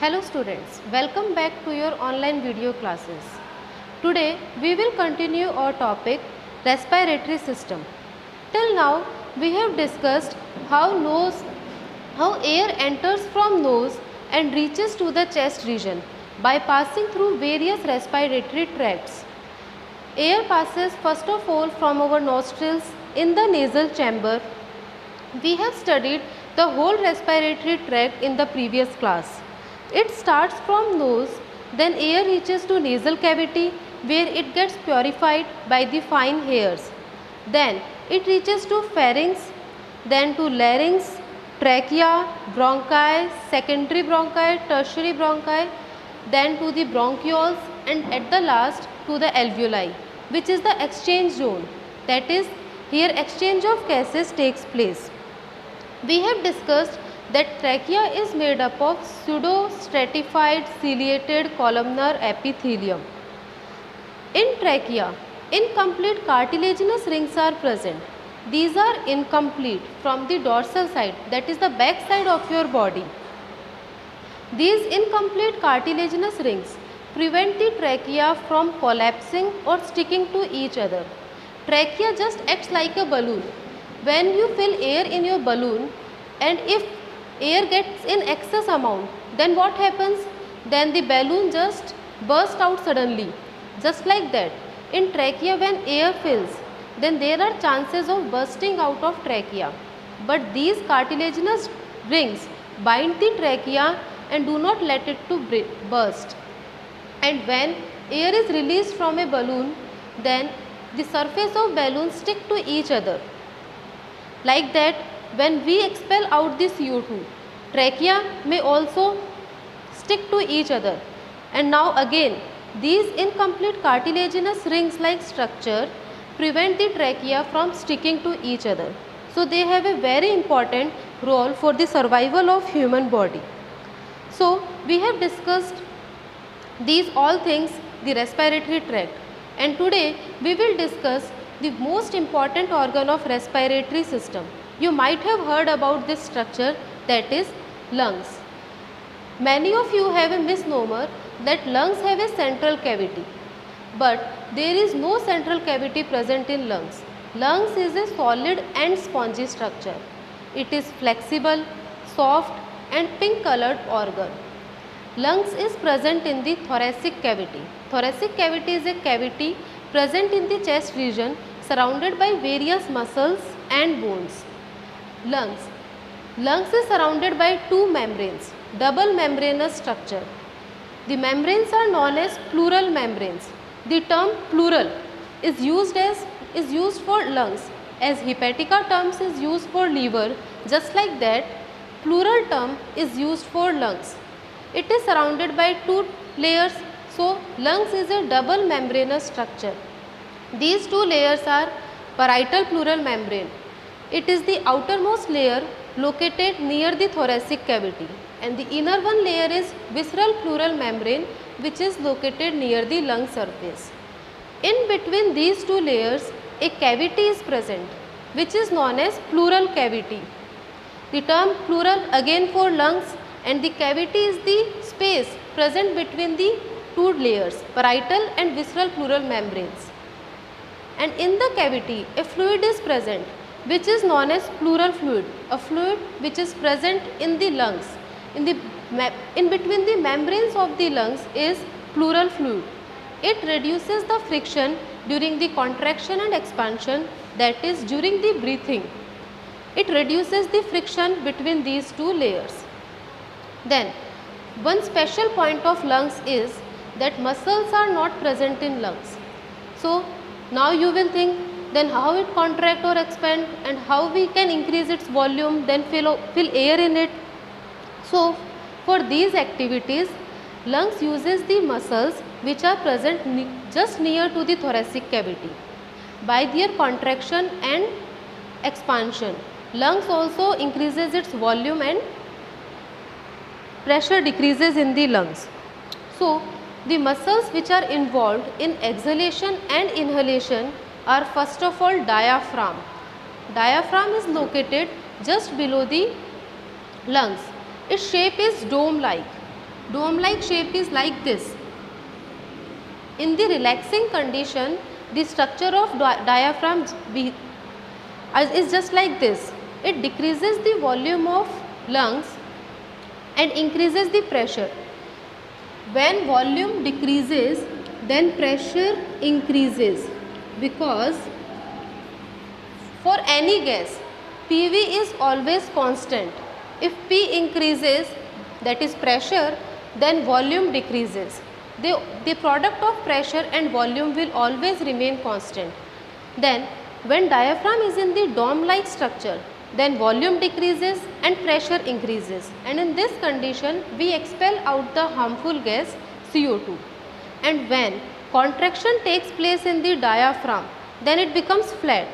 Hello students, welcome back to your online video classes. Today we will continue our topic respiratory system. Till now we have discussed how air enters from nose and reaches to the chest region by passing through various respiratory tracts. Air passes first of all from our nostrils in the nasal chamber. We have studied the whole respiratory tract in the previous class. It starts from nose, then air reaches to nasal cavity where it gets purified by the fine hairs. Then it reaches to pharynx, then to larynx, trachea, bronchi, secondary bronchi, tertiary bronchi, then to the bronchioles and at the last to the alveoli, which is the exchange zone. That is, here exchange of gases takes place. We have discussed that trachea is made up of pseudo-stratified ciliated columnar epithelium. In trachea, incomplete cartilaginous rings are present. These are incomplete from the dorsal side, that is the back side of your body. These incomplete cartilaginous rings prevent the trachea from collapsing or sticking to each other. Trachea just acts like a balloon. When you fill air in your balloon and if air gets in excess amount, then what happens? Then the balloon just bursts out suddenly. Just like that, in trachea when air fills, then there are chances of bursting out of trachea. But these cartilaginous rings bind the trachea and do not let it to burst. And when air is released from a balloon, then the surface of balloon stick to each other. Like that, when we expel out the CO2, trachea may also stick to each other. And now again, these incomplete cartilaginous rings-like structure prevent the trachea from sticking to each other. So they have a very important role for the survival of human body. So we have discussed these all things, the respiratory tract, and today we will discuss the most important organ of respiratory system. You might have heard about this structure, that is lungs. Many of you have a misnomer that lungs have a central cavity, but there is no central cavity present in lungs. Lungs is a solid and spongy structure. It is flexible, soft and pink colored organ. Lungs is present in the thoracic cavity. Thoracic cavity is a cavity present in the chest region surrounded by various muscles and bones. Lungs is surrounded by two membranes, double membranous structure. The membranes are known as pleural membranes. The term pleural is used for lungs as hepatica terms is used for liver. Just like that, pleural term is used for lungs. It is surrounded by two layers, so lungs is a double membranous structure. These two layers are parietal pleural membrane. It is the outermost layer located near the thoracic cavity, and the inner one layer is visceral pleural membrane, which is located near the lung surface. In between these two layers, a cavity is present, which is known as pleural cavity. The term pleural again for lungs, and the cavity is the space present between the two layers, parietal and visceral pleural membranes. And in the cavity, a fluid is present, which is known as pleural fluid, a fluid which is present in the lungs. In between the membranes of the lungs is pleural fluid. It reduces the friction during the contraction and expansion, that is during the breathing. It reduces the friction between these two layers. Then, one special point of lungs is that muscles are not present in lungs. So, now you will think, then how it contract or expand and how we can increase its volume, then fill air in it. So, for these activities, lungs uses the muscles which are present just near to the thoracic cavity. By their contraction and expansion, lungs also increases its volume and pressure decreases in the lungs. So, the muscles which are involved in exhalation and inhalation are first of all diaphragm. Diaphragm is located just below the lungs. Its shape is dome like. dome-like shape is like this. In the relaxing condition, the structure of diaphragm is just like this. It decreases the volume of lungs and increases the pressure. When volume decreases, then pressure increases, because for any gas PV is always constant. If P increases, that is pressure, then volume decreases. The product of pressure and volume will always remain constant. Then when diaphragm is in the dome-like structure, then volume decreases and pressure increases, and in this condition we expel out the harmful gas CO2. And when contraction takes place in the diaphragm, then it becomes flat.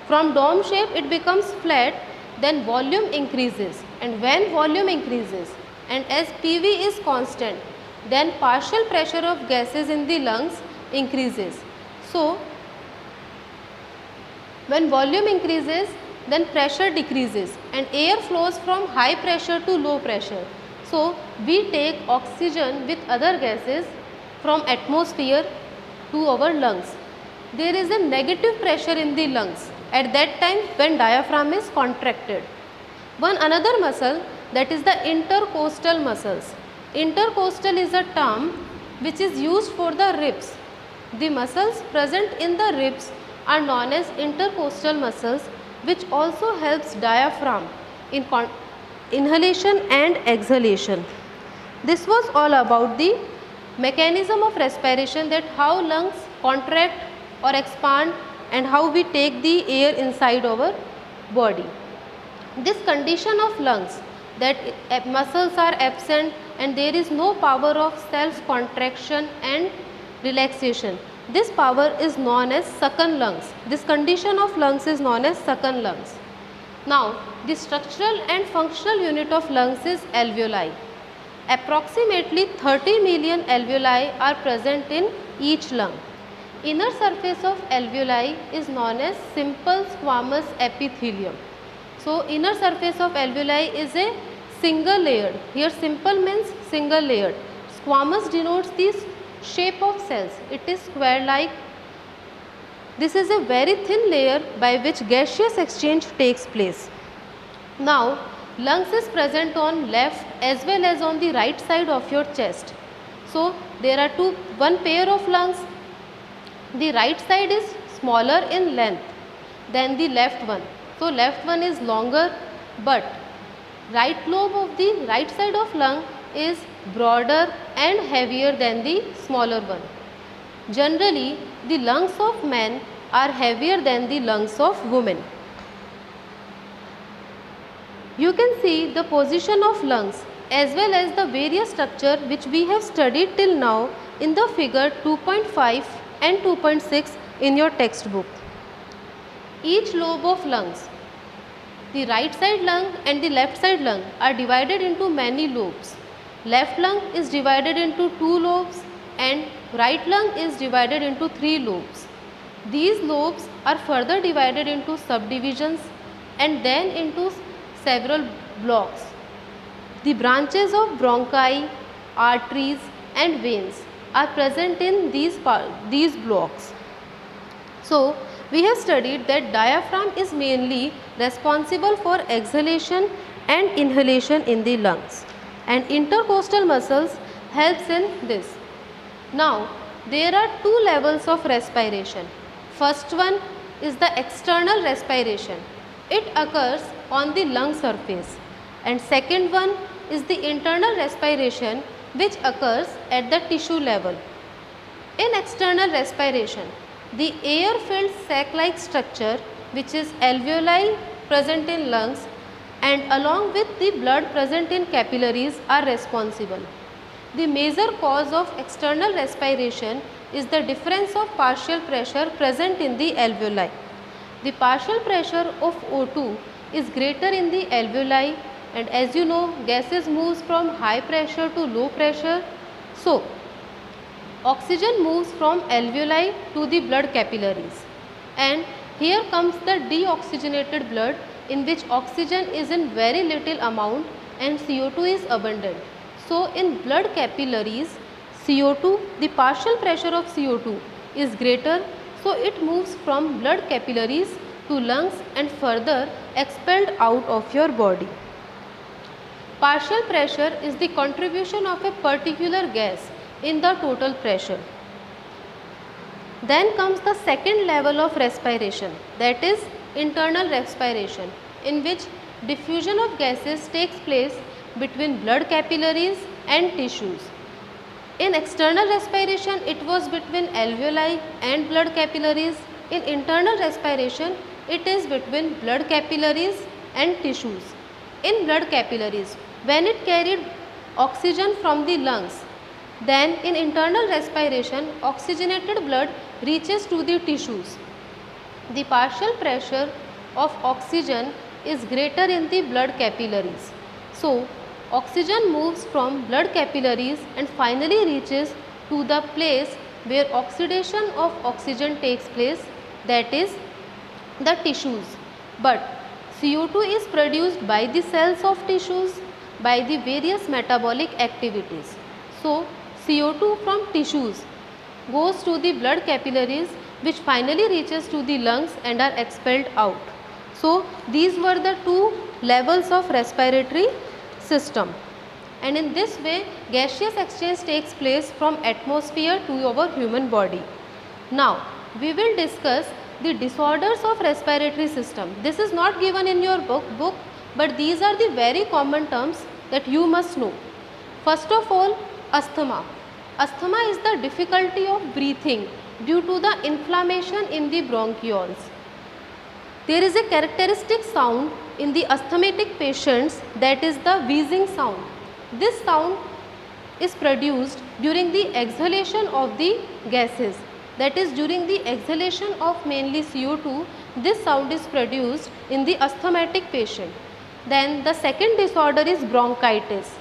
From dome shape it becomes flat, then volume increases, and when volume increases and as PV is constant, then partial pressure of gases in the lungs increases. So when volume increases, then pressure decreases and air flows from high pressure to low pressure. So we take oxygen with other gases from atmosphere to our lungs. There is a negative pressure in the lungs at that time when diaphragm is contracted. One another muscle, that is the intercostal muscles. Intercostal is a term which is used for the ribs. The muscles present in the ribs are known as intercostal muscles, which also helps diaphragm in inhalation and exhalation. This was all about the mechanism of respiration, that how lungs contract or expand and how we take the air inside our body. This condition of lungs, that muscles are absent and there is no power of self contraction and relaxation, this power is known as sucking lungs. This condition of lungs is known as sucking lungs. Now the structural and functional unit of lungs is alveoli. Approximately 30 million alveoli are present in each lung. Inner surface of alveoli is known as simple squamous epithelium. So inner surface of alveoli is a single layered. Here simple means single layered. Squamous denotes the shape of cells. It is square like. This is a very thin layer by which gaseous exchange takes place. Now lungs is present on left as well as on the right side of your chest. So there are one pair of lungs. The right side is smaller in length than the left one. So left one is longer, but right lobe of the right side of lung is broader and heavier than the smaller one. Generally, the lungs of men are heavier than the lungs of women. You can see the position of lungs as well as the various structure which we have studied till now in the figure 2.5 and 2.6 in your textbook. Each lobe of lungs, the right side lung and the left side lung, are divided into many lobes. Left lung is divided into 2 lobes and right lung is divided into 3 lobes. These lobes are further divided into subdivisions and then into several blocks. The branches of bronchi, arteries and veins are present in these blocks. So we have studied that diaphragm is mainly responsible for exhalation and inhalation in the lungs, and intercostal muscles helps in this. Now there are 2 levels of respiration. First one is the external respiration. It occurs on the lung surface, and second one is the internal respiration, which occurs at the tissue level. In external respiration, the air filled sac like structure, which is alveoli present in lungs and along with the blood present in capillaries, are responsible. The major cause of external respiration is the difference of partial pressure present in the alveoli. The partial pressure of O2 is greater in the alveoli, and as you know, gases moves from high pressure to low pressure. So oxygen moves from alveoli to the blood capillaries, and here comes the deoxygenated blood, in which oxygen is in very little amount and CO2 is abundant. So in blood capillaries, CO2, the partial pressure of CO2 is greater, so it moves from blood capillaries to lungs and further expelled out of your body. Partial pressure is the contribution of a particular gas in the total pressure. Then comes the second level of respiration, that is internal respiration, in which diffusion of gases takes place between blood capillaries and tissues. In external respiration, it was between alveoli and blood capillaries. In internal respiration, it is between blood capillaries and tissues. In blood capillaries, when it carried oxygen from the lungs, then in internal respiration, oxygenated blood reaches to the tissues. The partial pressure of oxygen is greater in the blood capillaries. So, oxygen moves from blood capillaries and finally reaches to the place where oxidation of oxygen takes place, that is the tissues. But CO2 is produced by the cells of tissues by the various metabolic activities. So, CO2 from tissues goes to the blood capillaries, which finally reaches to the lungs and are expelled out. So, these were the two levels of respiratory system, and in this way gaseous exchange takes place from atmosphere to our human body. Now, we will discuss the disorders of respiratory system. This is not given in your book, but these are the very common terms that you must know. First of all, asthma. Asthma is the difficulty of breathing due to the inflammation in the bronchioles. There is a characteristic sound in the asthmatic patients, that is the wheezing sound. This sound is produced during the exhalation of the gases, that is during the exhalation of mainly CO2, this sound is produced in the asthmatic patient. Then the second disorder is bronchitis.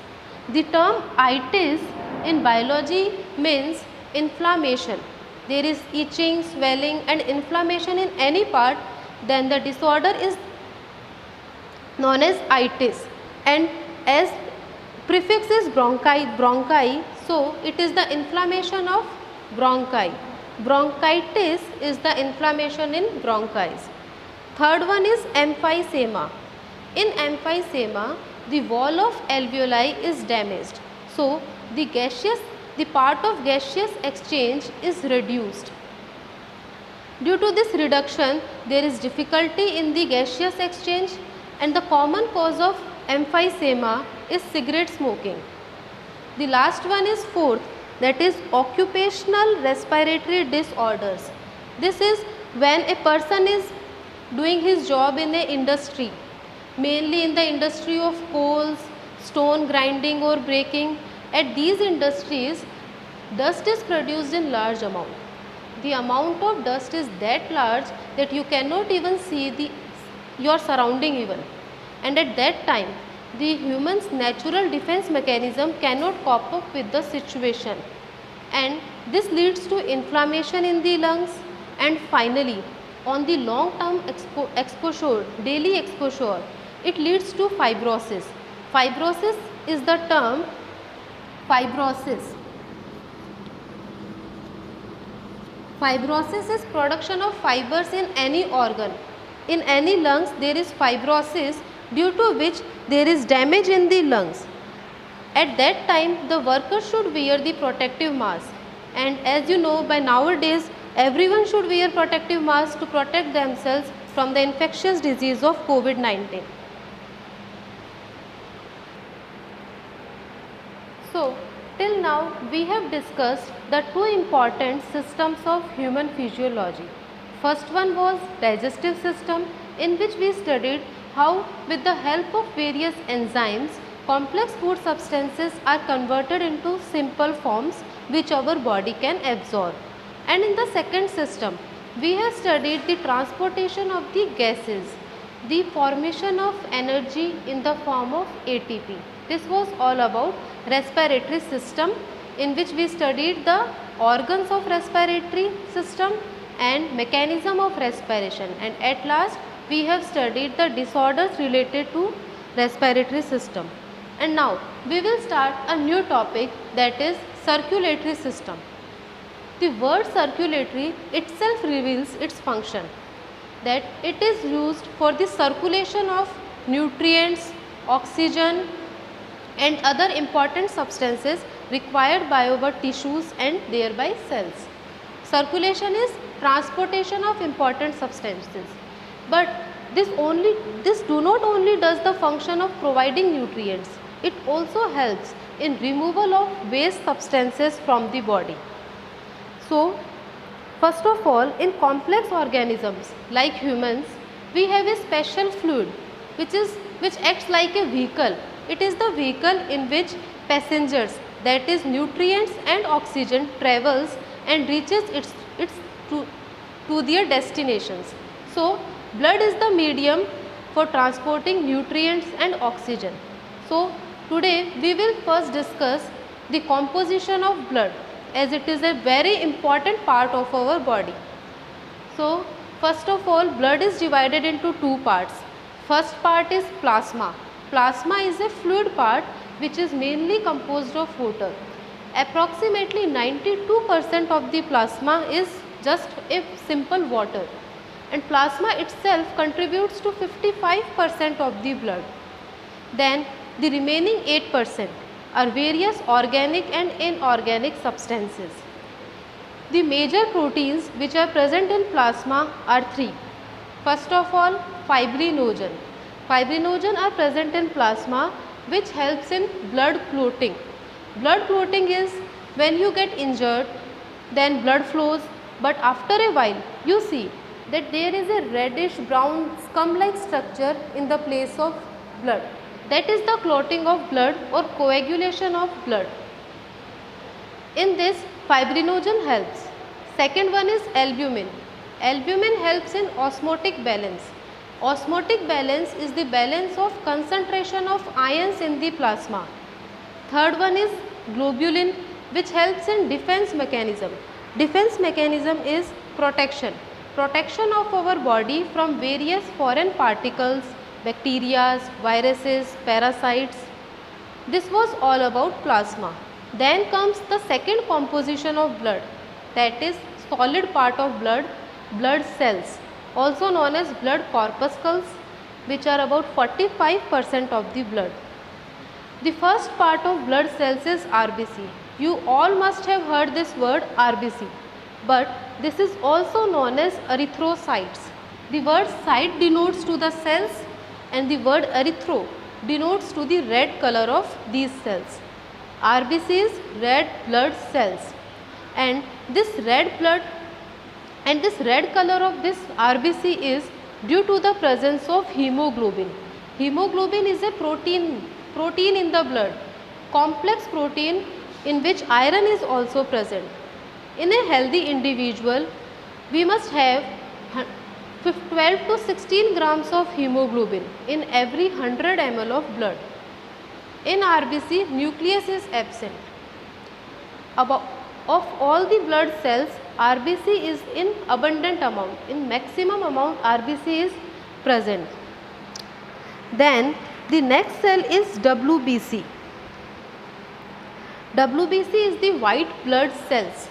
The term itis in biology means inflammation. There is itching, swelling and inflammation in any part, then the disorder is known as itis, and as prefix is bronchi, so it is the inflammation of bronchi. Bronchitis is the inflammation in bronchi. Third one is emphysema. In emphysema, the wall of alveoli is damaged, so the part of gaseous exchange is reduced. Due to this reduction, there is difficulty in the gaseous exchange, and the common cause of emphysema is cigarette smoking. The last one is fourth, that is occupational respiratory disorders. This is when a person is doing his job in a industry, mainly in the industry of coals, stone grinding or breaking. At these industries, dust is produced in large amount. The amount of dust is that large that you cannot even see your surrounding even, and at that time the human's natural defense mechanism cannot cope up with the situation, and this leads to inflammation in the lungs, and finally on the long term exposure, daily exposure, it leads to fibrosis. Fibrosis is the term fibrosis. Fibrosis is production of fibers in any organ. In any lungs there is fibrosis, due to which there is damage in the lungs. At that time the worker should wear the protective mask, and as you know, by nowadays everyone should wear protective mask to protect themselves from the infectious disease of COVID-19. So, till now we have discussed the two important systems of human physiology. First one was digestive system, in which we studied how with the help of various enzymes complex food substances are converted into simple forms which our body can absorb. And in the second system, we have studied the transportation of the gases, the formation of energy in the form of ATP. This was all about respiratory system, in which we studied the organs of respiratory system and mechanism of respiration, and at last we have studied the disorders related to respiratory system. And now we will start a new topic, that is circulatory system. The word circulatory itself reveals its function, that it is used for the circulation of nutrients, oxygen and other important substances required by our tissues and thereby cells. Circulation is transportation of important substances, but this do not only does the function of providing nutrients, it also helps in removal of waste substances from the body. So, first of all, in complex organisms like humans, we have a special fluid which acts like a vehicle. It is the vehicle in which passengers, that is nutrients and oxygen, travels and reaches to their destinations. So, blood is the medium for transporting nutrients and oxygen. So, today we will first discuss the composition of blood, as it is a very important part of our body. So, first of all, blood is divided into two parts. First part is plasma. Plasma is a fluid part which is mainly composed of water. Approximately 92% of the plasma is just a simple water, and plasma itself contributes to 55% of the blood. Then the remaining 8% are various organic and inorganic substances. The major proteins which are present in plasma are three. First of all, fibrinogen. Fibrinogen are present in plasma which helps in blood clotting. Blood clotting is when you get injured, then blood flows, but after a while you see that there is a reddish brown scum-like structure in the place of blood. That is the clotting of blood or coagulation of blood. In this, fibrinogen helps. Second one is albumin. Albumin helps in osmotic balance. Osmotic balance is the balance of concentration of ions in the plasma. Third one is globulin, which helps in defense mechanism. Defense mechanism is protection. Protection of our body from various foreign particles, bacteria, viruses, parasites. This was all about plasma. Then comes the second composition of blood, that is solid part of blood, blood cells, also known as blood corpuscles, which are about 45% of the blood. The first part of blood cells is RBC. You all must have heard this word RBC, but this is also known as erythrocytes. The word cyte denotes to the cells and the word erythro denotes to the red color of these cells. RBC is red blood cells, and this red blood and this red color of this RBC is due to the presence of hemoglobin. Hemoglobin is a protein in the blood, complex protein in which iron is also present. In a healthy individual, we must have 12 to 16 grams of hemoglobin in every 100 ml of blood. In RBC, nucleus is absent. Of all the blood cells, RBC is in abundant amount. In maximum amount, RBC is present. Then the next cell is WBC. WBC is the white blood cells.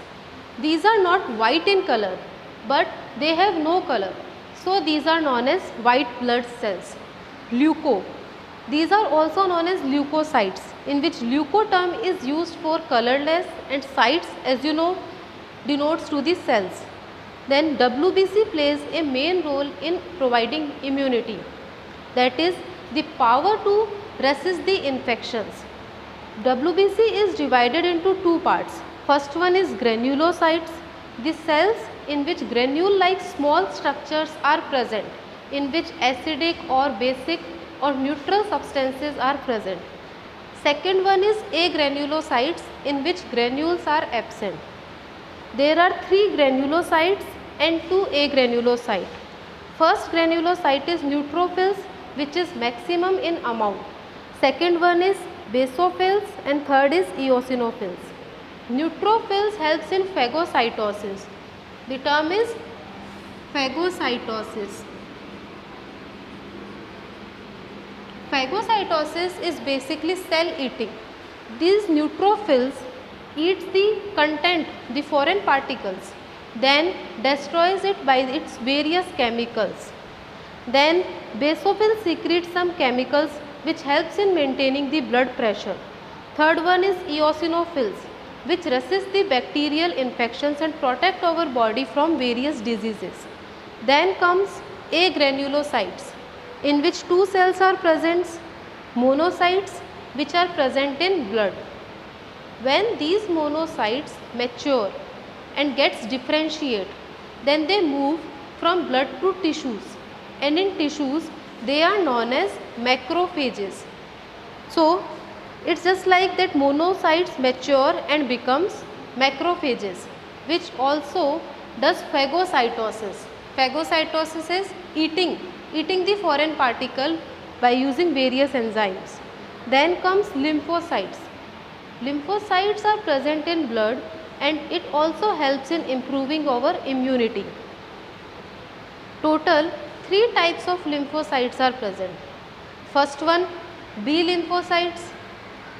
These are not white in color, but they have no color. So these are known as white blood cells. Leuco. These are also known as leukocytes, in which leuco term is used for colorless and cytes, as you know, denotes to the cells. Then WBC plays a main role in providing immunity, that is the power to resist the infections. WBC is divided into two parts. First one is granulocytes, the cells in which granule-like small structures are present, in which acidic or basic or neutral substances are present. Second one is agranulocytes, in which granules are absent. There are 3 granulocytes and 2 agranulocytes. First granulocyte is neutrophils, which is maximum in amount. Second one is basophils and third is eosinophils. Neutrophils helps in phagocytosis. The term is phagocytosis. Phagocytosis is basically cell eating. These neutrophils eats the content, the foreign particles, then destroys it by its various chemicals. Then basophils secrete some chemicals which helps in maintaining the blood pressure. Third one is eosinophils, which resist the bacterial infections and protect our body from various diseases. Then comes agranulocytes, in which two cells are present, monocytes, which are present in blood. When these monocytes mature and gets differentiate, then they move from blood to tissues, and in tissues they are known as macrophages. So it's just like that monocytes mature and becomes macrophages, which also does phagocytosis. Phagocytosis is eating the foreign particle by using various enzymes. Then comes lymphocytes. Lymphocytes are present in blood and it also helps in improving our immunity. Total 3 types of lymphocytes are present. First one, B lymphocytes,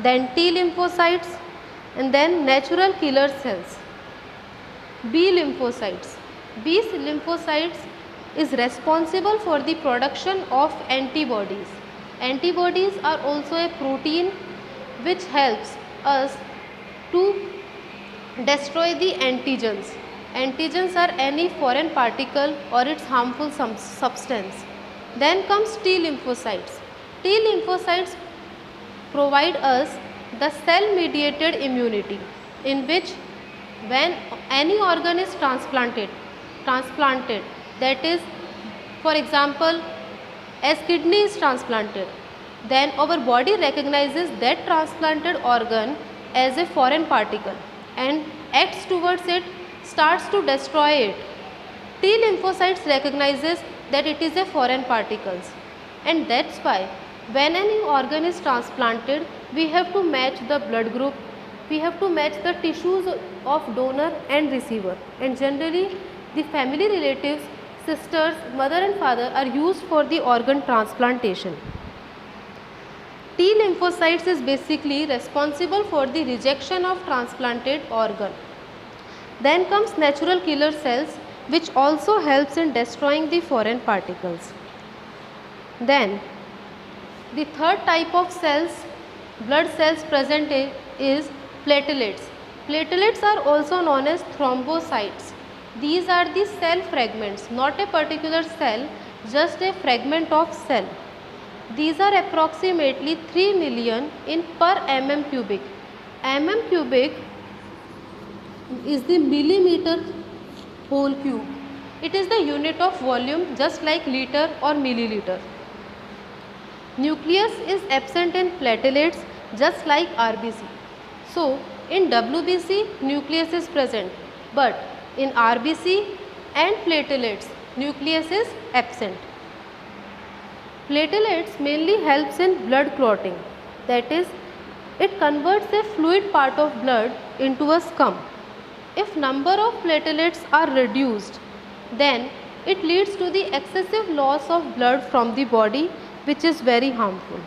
then T lymphocytes, and then natural killer cells. B lymphocytes. B lymphocytes is responsible for the production of antibodies. Antibodies are also a protein which helps us to destroy the antigens. Antigens are any foreign particle or its harmful substance. Then comes T lymphocytes. T lymphocytes provide us the cell mediated immunity, in which when any organ is transplanted, that is, for example, as kidney is transplanted, then our body recognizes that transplanted organ as a foreign particle and acts towards it, starts to destroy it. T lymphocytes recognizes that it is a foreign particles, and that's why when any organ is transplanted, we have to match the blood group, we have to match the tissues of donor and receiver, and generally the family relatives, sisters, mother and father are used for the organ transplantation. T lymphocytes is basically responsible for the rejection of transplanted organ. Then comes natural killer cells, which also helps in destroying the foreign particles. Then the third type of cells, blood cells present is platelets. Platelets are also known as thrombocytes. These are the cell fragments, not a particular cell, just a fragment of cell. These are approximately 3 million in per mm cubic. Mm cubic is the millimeter whole cube. It is the unit of volume, just like liter or milliliter. Nucleus is absent in platelets, just like RBC. So in WBC nucleus is present, but in RBC and platelets nucleus is absent. Platelets mainly helps in blood clotting, that is, it converts a fluid part of blood into a scum. If number of platelets are reduced, then it leads to the excessive loss of blood from the body, which is very harmful.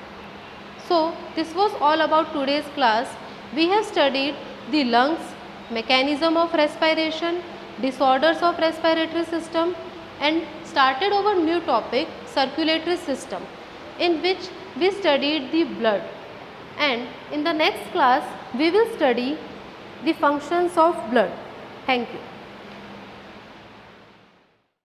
So this was all about today's class. We have studied the lungs, mechanism of respiration, disorders of respiratory system, and started our new topic, circulatory system, in which we studied the blood. And in the next class we will study the functions of blood. Thank you.